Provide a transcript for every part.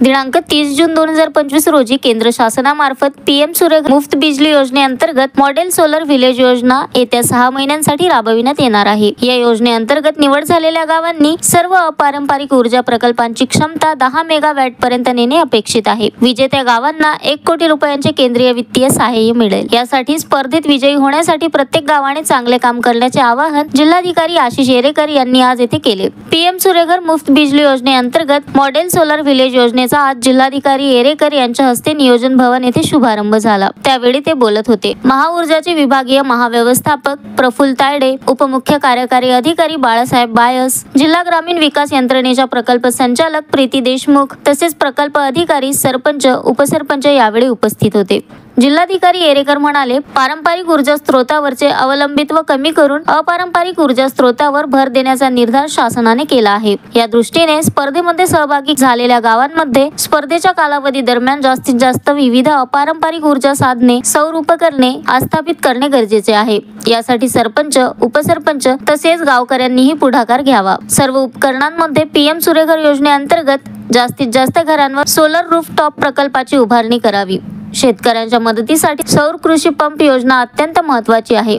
दिनांक 30 जून 2025 रोजी केंद्र शासनामार्फत पीएम सूर्यघर मुफ्त बिजली योजनेअंतर्गत मॉडेल सोलर विलेज योजना येत्या 6 महिन्यांसाठी राबविण्यात येणार आहे। या योजनेअंतर्गत निवड झालेल्या गावांनी सर्व अपारंपरिक ऊर्जा प्रकल्पांची क्षमता 10 मेगावॅट पर्यंत नेणे अपेक्षित आहे। विजेत्या गावांना 1 कोटी रुपयांचे केंद्रीय वित्तीय सहाय्य मिळेल। यासाठी स्पर्धेत विजयी होण्यासाठी प्रत्येक गावाने चांगले काम करण्याचे आवाहन जिल्हाधिकारी आशिष येरेकर यांनी आज येथे केले। पीएम सूर्यघर मुफ्त बिजली योजनेअंतर्गत मॉडेल सोलर विलेज योजनेचा आज जिल्हाधिकारी येरेकर यांच्या हस्ते नियोजन भवन येथे शुभारंभ झाला। त्यावेळी ते बोलत होते। महाऊर्जाचे विभागीय महाव्यवस्थापक प्रफुल्ल तायडे, उपमुख्य कार्यकारी अधिकारी बाळासाहेब बायस, जिल्हा ग्रामीण विकास यंत्रणेच्या प्रकल्प संचालक प्रीती देशमुख तसेच प्रकल्प अधिकारी, सरपंच, उपसरपंच यावेळी उपस्थित होते। जिल्हाधिकारी येरेकर म्हणाले, पारंपरिक ऊर्जा स्त्रोतावरचे अवलंबित्व कमी करून अपारंपरिक ऊर्जा स्त्रोतावर भर देण्याचा निर्धार शासनाने केला आहे। या दृष्टीने स्पर्धेमध्ये सहभागी झालेल्या गावांमध्ये स्पर्धेच्या कालावधी दरम्यान जास्तीत जास्त विविध अपारंपरिक ऊर्जा साधने, सौर उपकरणे आस्थापित करणे गरजेचे आहे। यासाठी सरपंच, उपसरपंच तसेच गावकऱ्यांनीही पुढाकार घ्यावा। सर्व उपकरणांमध्ये पीएम सूर्यघर योजनेअंतर्गत जास्तीत जास्त घरांवर सोलर रूफटॉप प्रकल्पाची उभारणी करावी। शेतकऱ्यांच्या मदतीसाठी सौर कृषी पंप योजना अत्यंत महत्त्वाची आहे।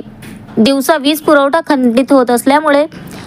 दिवसा वीज पुरवठा खंडित होत असल्यामुळे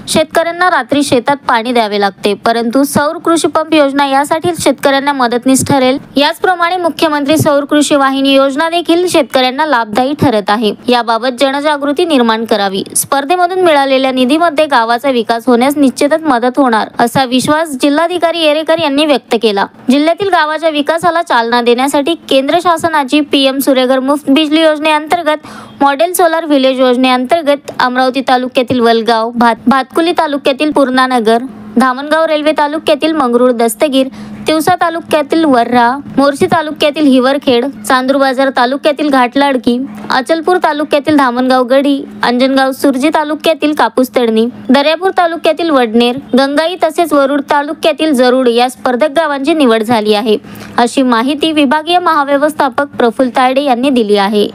शेतकऱ्यांना रात्री शेतात पाणी द्यावे लागते, परंतु सौर कृषी पंप योजना यासाठी शेतकऱ्यांना मदतनीस ठरेल। याचप्रमाणे मुख्यमंत्री सौर कृषी वाहिनी योजना देखील शेतकऱ्यांना लाभदायी ठरत आहे। याबाबत जनजागृती निर्माण करावी। स्पर्धेमधून मिळालेल्या निधीमध्ये गावाचा विकास होण्यास निश्चितच मदत होणार असा विश्वास जिल्हाधिकारी येरेकर यांनी व्यक्त केला। जिल्ह्यातील गावाच्या विकासाला चालना देण्यासाठी केंद्र शासनाची पीएम सूर्यघर मुफ्त बिजली योजनेअंतर्गत मॉडेल सोलर विलेज योजनेअंतर्गत अमरावती तालुक्यातील वलगाव, भातकुली तालुक्यातील पूर्णानगर, धामणगाव रेल्वे तालुक्यातील मंगरुळ दस्तगीर, तिवसा तालुक्यातील वर्रा, मोर्शी तालुक्यातील हिवरखेड, चांदूरबाजार तालुक्यातील घाटलाडकी, अचलपूर तालुक्यातील धामणगाव गडी, अंजनगाव सुरजी तालुक्यातील कापूस तडणी, दर्यापूर तालुक्यातील वडनेर, गंगाई तसेच वरुड तालुक्यातील जरूड या स्पर्धक गावांची निवड झाली आहे, अशी माहिती विभागीय महाव्यवस्थापक प्रफुल्ल तायडे यांनी दिली आहे।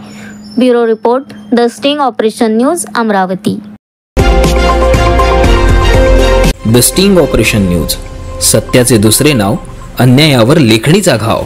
Bureau report, the sting operation news, Amravati. The sting operation news, सत्याचे दुसरे नाव, अन्यायावर लेखणीचा घाव।